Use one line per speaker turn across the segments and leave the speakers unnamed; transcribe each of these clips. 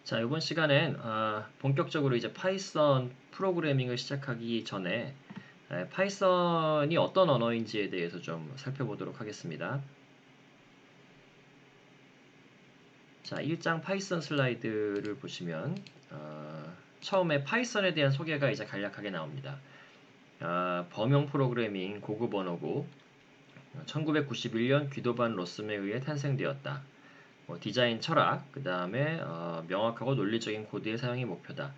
자, 이번 시간엔 본격적으로 이제 파이썬 프로그래밍을 시작하기 전에 파이썬이 어떤 언어인지에 대해서 좀 살펴보도록 하겠습니다. 자, 1장 파이썬 슬라이드를 보시면 처음에 파이썬에 대한 소개가 이제 간략하게 나옵니다. 범용 프로그래밍 고급 언어고 1991년 귀도반 로썸에 의해 탄생되었다. 디자인 철학, 그 다음에 명확하고 논리적인 코드의 사용이 목표다.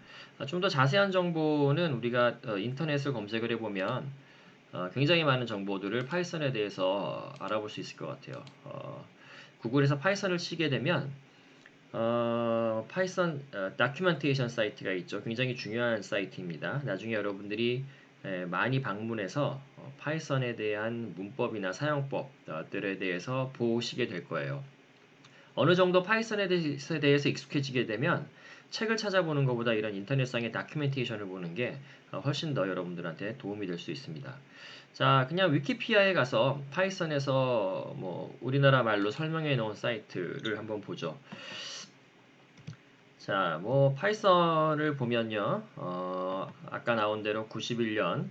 좀 더 자세한 정보는 우리가 인터넷을 검색을 해보면 굉장히 많은 정보들을 파이썬에 대해서 알아볼 수 있을 것 같아요. 구글에서 파이썬을 치게 되면 파이썬 다큐멘테이션 사이트가 있죠. 굉장히 중요한 사이트입니다. 나중에 여러분들이 많이 방문해서 파이썬에 대한 문법이나 사용법들에 대해서 보시게 될 거예요. 어느 정도 파이썬에 대해서 익숙해지게 되면 책을 찾아보는 것보다 이런 인터넷상의 다큐멘테이션을 보는 게 훨씬 더 여러분들한테 도움이 될 수 있습니다. 자, 그냥 위키피디아에 가서 파이썬에서 뭐 우리나라 말로 설명해 놓은 사이트를 한번 보죠. 자, 뭐 파이썬을 보면요, 아까 나온 대로 91년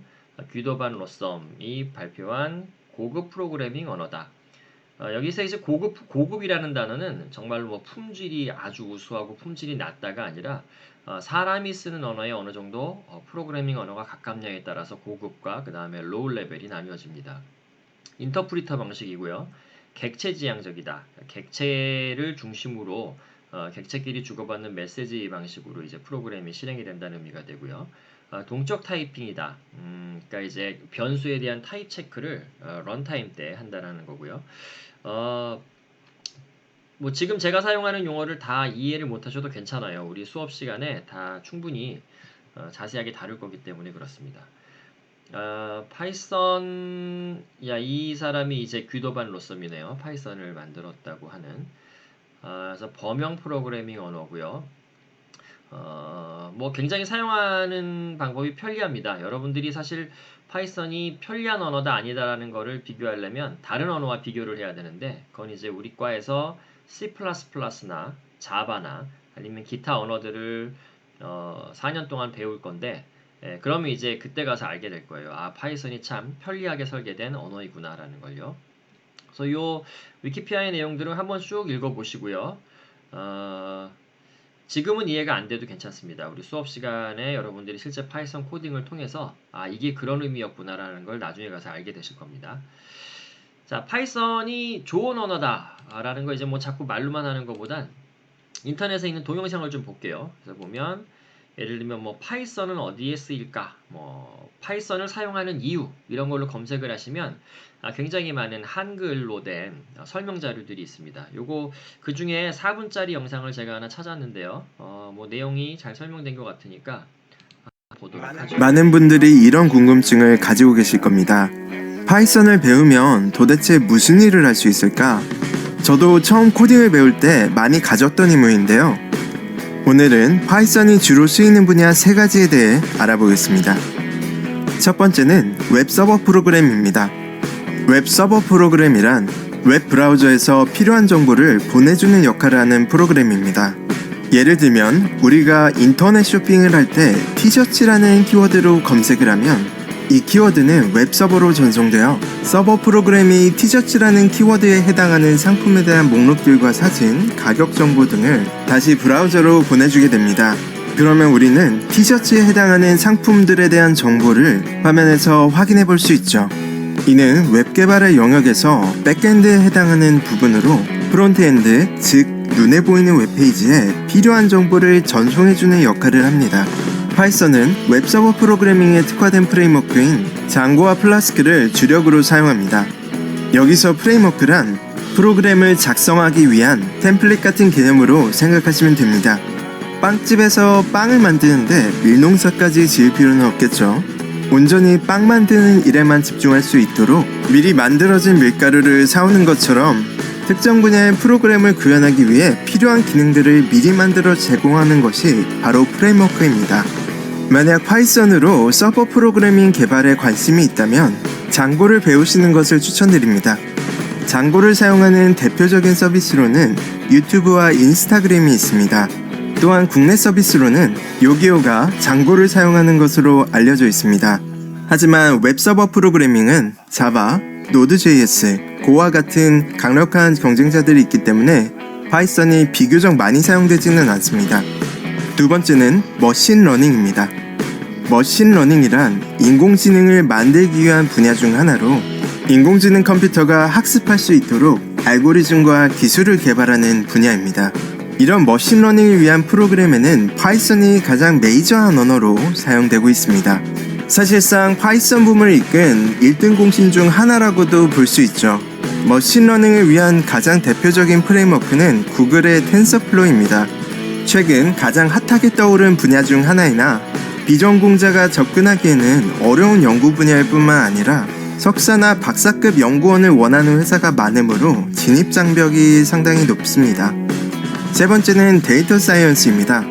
귀도반 로썸이 발표한 고급 프로그래밍 언어다. 여기서 이제 고급이라는 단어는 정말로 뭐 품질이 아주 우수하고 품질이 낮다가 아니라 사람이 쓰는 언어에 어느 정도 프로그래밍 언어가 가깝냐에 따라서 고급과 그 다음에 로우 레벨이 나뉘어집니다. 인터프리터 방식이고요. 객체지향적이다. 객체를 중심으로 객체끼리 주고받는 메시지 방식으로 이제 프로그램이 실행이 된다는 의미가 되고요. 동적 타이핑이다. 그러니까 이제 변수에 대한 타입 체크를 런타임 때 한다라는 거고요. 뭐 지금 제가 사용하는 용어를 다 이해를 못하셔도 괜찮아요. 우리 수업 시간에 다 충분히 자세하게 다룰 거기 때문에 그렇습니다. 파이썬, 이 사람이 이제 귀도반 로썸이네요. 파이썬을 만들었다고 하는. 그래서 범용 프로그래밍 언어고요. 뭐 굉장히 사용하는 방법이 편리합니다. 여러분들이 사실 파이썬이 편리한 언어다 아니다라는 거를 비교하려면 다른 언어와 비교를 해야 되는데 그건 이제 우리 과에서 C++나 자바나 아니면 기타 언어들을 4년 동안 배울 건데 그러면 이제 그때 가서 알게 될 거예요. 파이썬이 참 편리하게 설계된 언어이구나라는 걸요. 그래서 요 위키피디아의 내용들은 한번 쭉 읽어보시고요. 지금은 이해가 안 돼도 괜찮습니다. 우리 수업 시간에 여러분들이 실제 파이썬 코딩을 통해서 이게 그런 의미였구나라는 걸 나중에 가서 알게 되실 겁니다. 자, 파이썬이 좋은 언어다라는 거 이제 뭐 자꾸 말로만 하는 것보단 인터넷에 있는 동영상을 좀 볼게요. 그래서 보면 예를 들면 뭐 파이썬은 어디에 쓰일까? 뭐 파이썬을 사용하는 이유 이런 걸로 검색을 하시면 굉장히 많은 한글로 된 설명 자료들이 있습니다. 요거 그 중에 4분짜리 영상을 제가 하나 찾았는데요. 뭐 내용이 잘 설명된 것 같으니까 보도록 하죠.
많은 분들이 이런 궁금증을 가지고 계실 겁니다. 파이썬을 배우면 도대체 무슨 일을 할 수 있을까? 저도 처음 코딩을 배울 때 많이 가졌던 의문인데요. 오늘은 파이썬이 주로 쓰이는 분야 3가지에 대해 알아보겠습니다. 첫 번째는 웹 서버 프로그램입니다. 웹 서버 프로그램이란 웹 브라우저에서 필요한 정보를 보내주는 역할을 하는 프로그램입니다. 예를 들면 우리가 인터넷 쇼핑을 할 때 티셔츠라는 키워드로 검색을 하면 이 키워드는 웹서버로 전송되어 서버 프로그램이 티셔츠라는 키워드에 해당하는 상품에 대한 목록들과 사진, 가격 정보 등을 다시 브라우저로 보내주게 됩니다. 그러면 우리는 티셔츠에 해당하는 상품들에 대한 정보를 화면에서 확인해 볼 수 있죠. 이는 웹 개발의 영역에서 백엔드에 해당하는 부분으로 프론트엔드, 즉 눈에 보이는 웹페이지에 필요한 정보를 전송해주는 역할을 합니다. 파이썬은 웹서버 프로그래밍에 특화된 프레임워크인 장고와 플라스크를 주력으로 사용합니다. 여기서 프레임워크란 프로그램을 작성하기 위한 템플릿 같은 개념으로 생각하시면 됩니다. 빵집에서 빵을 만드는데 밀농사까지 지을 필요는 없겠죠. 온전히 빵 만드는 일에만 집중할 수 있도록 미리 만들어진 밀가루를 사오는 것처럼 특정 분야의 프로그램을 구현하기 위해 필요한 기능들을 미리 만들어 제공하는 것이 바로 프레임워크입니다. 만약 파이썬으로 서버 프로그래밍 개발에 관심이 있다면 장고를 배우시는 것을 추천드립니다. 장고를 사용하는 대표적인 서비스로는 유튜브와 인스타그램이 있습니다. 또한 국내 서비스로는 요기요가 장고를 사용하는 것으로 알려져 있습니다. 하지만 웹서버 프로그래밍은 자바, 노드.js, 고와 같은 강력한 경쟁자들이 있기 때문에 파이썬이 비교적 많이 사용되지는 않습니다. 두 번째는 머신러닝입니다. 머신러닝이란 인공지능을 만들기 위한 분야 중 하나로 인공지능 컴퓨터가 학습할 수 있도록 알고리즘과 기술을 개발하는 분야입니다. 이런 머신러닝을 위한 프로그램에는 파이썬이 가장 메이저한 언어로 사용되고 있습니다. 사실상 파이썬 붐을 이끈 1등 공신 중 하나라고도 볼 수 있죠. 머신러닝을 위한 가장 대표적인 프레임워크는 구글의 텐서플로우입니다. 최근 가장 핫하게 떠오른 분야 중 하나이나 비전공자가 접근하기에는 어려운 연구 분야일 뿐만 아니라 석사나 박사급 연구원을 원하는 회사가 많으므로 진입 장벽이 상당히 높습니다. 세 번째는 데이터 사이언스입니다.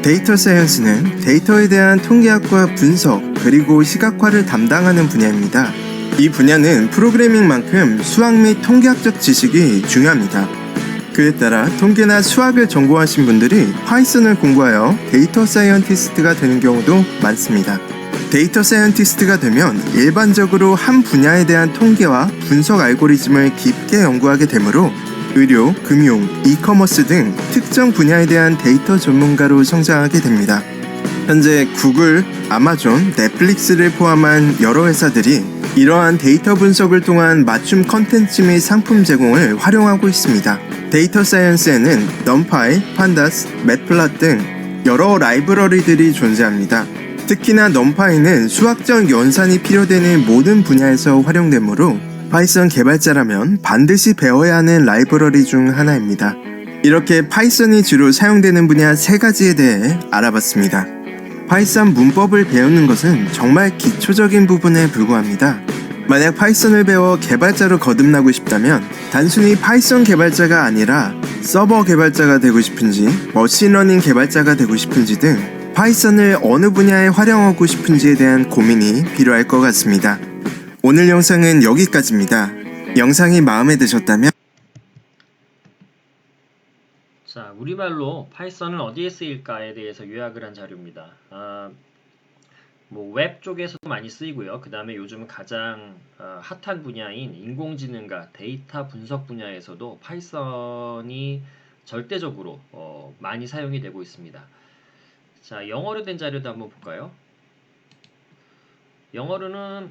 데이터 사이언스는 데이터에 대한 통계학과 분석 그리고 시각화를 담당하는 분야입니다. 이 분야는 프로그래밍만큼 수학 및 통계학적 지식이 중요합니다. 그에 따라 통계나 수학을 전공하신 분들이 파이썬을 공부하여 데이터 사이언티스트가 되는 경우도 많습니다. 데이터 사이언티스트가 되면 일반적으로 한 분야에 대한 통계와 분석 알고리즘을 깊게 연구하게 되므로 의료, 금융, 이커머스 등 특정 분야에 대한 데이터 전문가로 성장하게 됩니다. 현재 구글, 아마존, 넷플릭스를 포함한 여러 회사들이 이러한 데이터 분석을 통한 맞춤 컨텐츠 및 상품 제공을 활용하고 있습니다. 데이터 사이언스에는 넘파이, 판다스, 매플랏 등 여러 라이브러리들이 존재합니다. 특히나 넘파이는 수학적 연산이 필요되는 모든 분야에서 활용되므로 파이썬 개발자라면 반드시 배워야 하는 라이브러리 중 하나입니다. 이렇게 파이썬이 주로 사용되는 분야 3가지에 대해 알아봤습니다. 파이썬 문법을 배우는 것은 정말 기초적인 부분에 불과합니다. 만약 파이썬을 배워 개발자로 거듭나고 싶다면 단순히 파이썬 개발자가 아니라 서버 개발자가 되고 싶은지 머신러닝 개발자가 되고 싶은지 등 파이썬을 어느 분야에 활용하고 싶은지에 대한 고민이 필요할 것 같습니다. 오늘 영상은 여기까지입니다. 영상이 마음에 드셨다면
자, 우리말로 파이썬은 어디에 쓰일까에 대해서 요약을 한 자료입니다. 웹 쪽에서도 많이 쓰이고요. 그 다음에 요즘 가장 핫한 분야인 인공지능과 데이터 분석 분야에서도 파이썬이 절대적으로 많이 사용이 되고 있습니다. 자, 영어로 된 자료도 한번 볼까요? 영어로는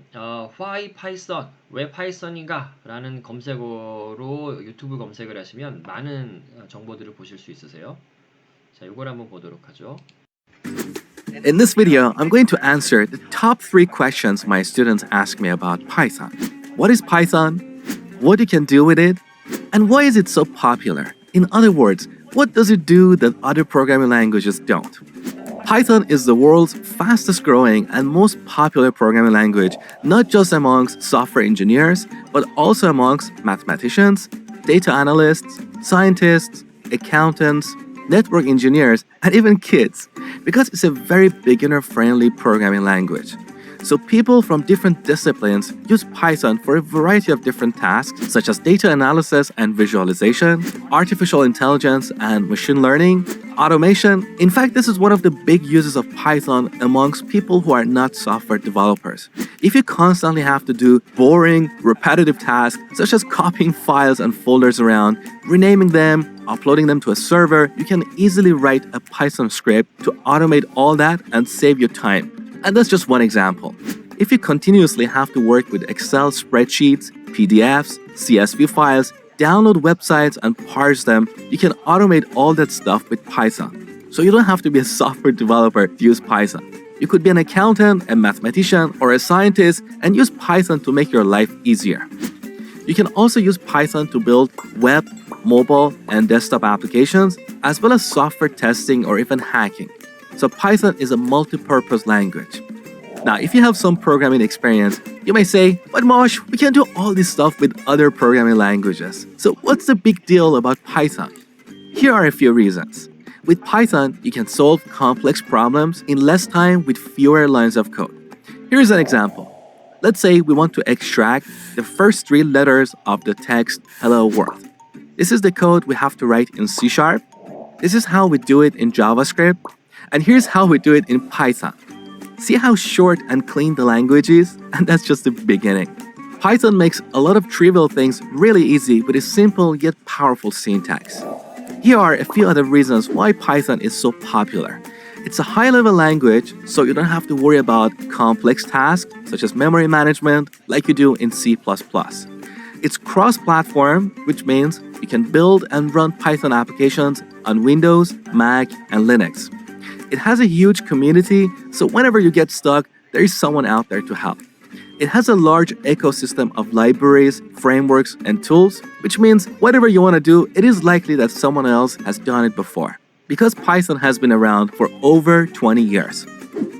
Why Python? 왜 파이썬인가? 라는 검색어로 유튜브 검색을 하시면 많은 정보들을 보실 수 있으세요. 자, 이걸 한번 보도록 하죠.
In this video, I'm going to answer the top 3 questions my students ask me about Python. What is Python? What you can do with it? And why is it so popular? In other words, what does it do that other programming languages don't? Python is the world's fastest growing and most popular programming language, not just amongst software engineers, but also amongst mathematicians, data analysts, scientists, accountants, network engineers, and even kids, because it's a very beginner-friendly programming language. So people from different disciplines use Python for a variety of different tasks, such as data analysis and visualization, artificial intelligence and machine learning, automation. In fact, this is one of the big uses of Python amongst people who are not software developers. If you constantly have to do boring, repetitive tasks, such as copying files and folders around, renaming them, uploading them to a server, you can easily write a Python script to automate all that and save you time. And that's just one example. If you continuously have to work with Excel spreadsheets, PDFs, CSV files, download websites and parse them, you can automate all that stuff with Python. So you don't have to be a software developer to use Python. You could be an accountant, a mathematician, or a scientist and use Python to make your life easier. You can also use Python to build web, mobile, and desktop applications, as well as software testing or even hacking. So Python is a multi-purpose language. Now, if you have some programming experience, you may say, but Mosh, we can do all this stuff with other programming languages. So what's the big deal about Python? Here are a few reasons. With Python, you can solve complex problems in less time with fewer lines of code. Here's an example. Let's say we want to extract the first 3 letters of the text "Hello World." This is the code we have to write in C#. This is how we do it in JavaScript, and here's how we do it in Python. See how short and clean the language is? And that's just the beginning. Python makes a lot of trivial things really easy with a simple yet powerful syntax. Here are a few other reasons why Python is so popular. It's a high-level language, so you don't have to worry about complex tasks such as memory management like you do in C++. It's cross-platform, which means you can build and run Python applications on Windows, Mac, and Linux. It has a huge community, so whenever you get stuck, there is someone out there to help. It has a large ecosystem of libraries, frameworks, and tools, which means whatever you want to do, it is likely that someone else has done it before, because Python has been around for over 20 years.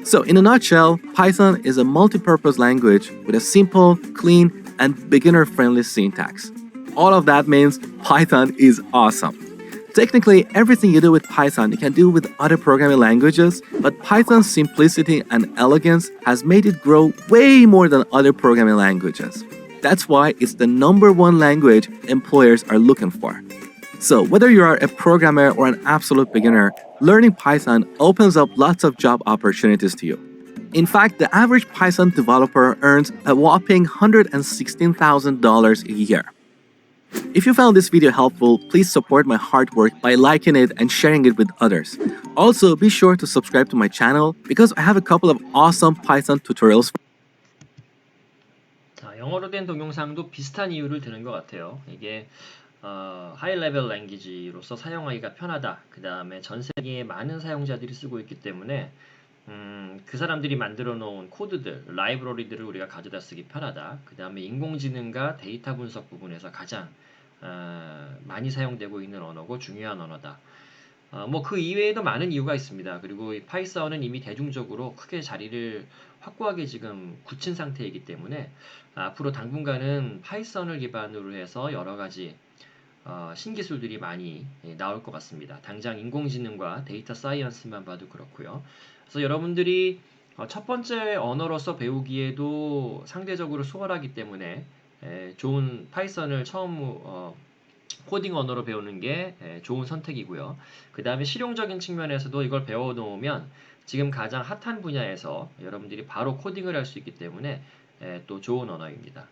So in a nutshell, Python is a multi-purpose language with a simple, clean, and beginner-friendly syntax. All of that means Python is awesome. Technically, everything you do with Python you can do with other programming languages, but Python's simplicity and elegance has made it grow way more than other programming languages. That's why it's the #1 language employers are looking for. So whether you are a programmer or an absolute beginner, learning Python opens up lots of job opportunities to you. In fact, the average Python developer earns a whopping $116,000 a year. If you found this video helpful, please support my hard work by liking it and sharing it with others. Also, be sure to subscribe to my channel because I have a couple of awesome Python tutorials.
자, 영어로 된 동영상도 비슷한 이유를 드는 것 같아요. 이게 하이 레벨 랭귀지로서 사용하기가 편하다. 그 다음에 전 세계에 많은 사용자들이 쓰고 있기 때문에 그 사람들이 만들어 놓은 코드들, 라이브러리들을 우리가 가져다 쓰기 편하다. 그 다음에 인공지능과 데이터 분석 부분에서 가장 많이 사용되고 있는 언어고 중요한 언어다. 뭐 그 이외에도 많은 이유가 있습니다. 그리고 이 파이썬은 이미 대중적으로 크게 자리를 확고하게 지금 굳힌 상태이기 때문에 앞으로 당분간은 파이썬을 기반으로 해서 여러 가지 신기술들이 많이 나올 것 같습니다. 당장 인공지능과 데이터 사이언스만 봐도 그렇고요. 그래서 여러분들이 첫 번째 언어로서 배우기에도 상대적으로 수월하기 때문에 좋은 파이썬을 처음 코딩 언어로 배우는 게 좋은 선택이고요. 그 다음에 실용적인 측면에서도 이걸 배워 놓으면 지금 가장 핫한 분야에서 여러분들이 바로 코딩을 할 수 있기 때문에 또 좋은 언어입니다.